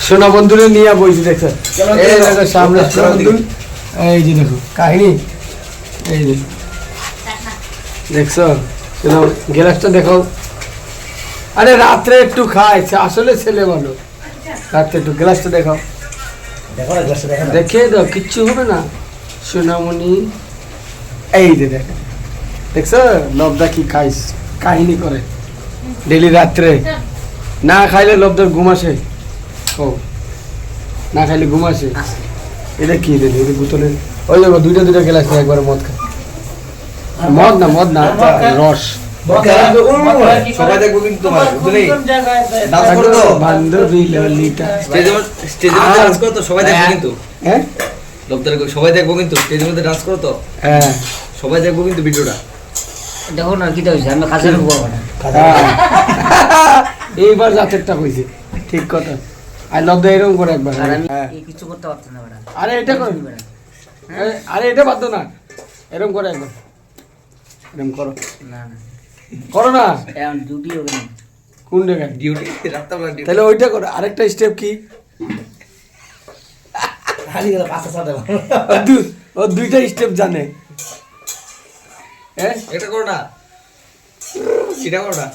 সোনা বন্ধুরে নিয়ে বইছি দেখো, এই দেখো সামনে সোনা বন্ধু, এই যে দেখো কাহিনী, এই যে দেখছো সোনা গ্লাসটা দেখো। আরে রাত্রে একটু খাইছে আসলে ছেলে বলো, রাত্রে একটু গ্লাসটা দেখো, দেখে দাও কিচ্ছু হবে না সোনামণি। এই যে দেখো দেখছো লবদা কি খাইস কাহিনী করে ডেলি রাত্রে, না খাইলে লবদার ঘুম আসে, ও না খাইলে ঘুম আসে। এটা কি রে এটা বোতলে, ওই দেখো দুইটা গ্লাস নিয়ে একবার মদ খায়, মদ না রস। সবাই দেখবো কিন্তু তোমার বান্ধবী ললিতা স্টেজের মধ্যে ডান্স করো তো সবাই দেখবো কিন্তু, হ্যাঁ লোকদের সবাই দেখবো কিন্তু স্টেজের মধ্যে ডান্স করো তো হ্যাঁ সবাই দেখবো কিন্তু ভিডিওটা। দেখো না কি হয়েছে, আমি কাছে ঢুকবো না। এইবার জাতেরটা কইছে ঠিক কথা। আর লব্ধ এরকম করে একবার, আর আমি হ্যাঁ। এই কিছু করতে পারতাম না বেটা। আরে এটা করো, আরে এটা বাদ দাও না, এরকম করে একবার, এরকম করো, না না করো না এখন ডিউটি হবে না। কোন জায়গায় ডিউটি রাত্রেবেলা ডিউটি তাহলে ওইটা করো। আরেকটা স্টেপ কি, ও দুইটা স্টেপ জানে, হ্যাঁ এটা করো না, এটা করো না।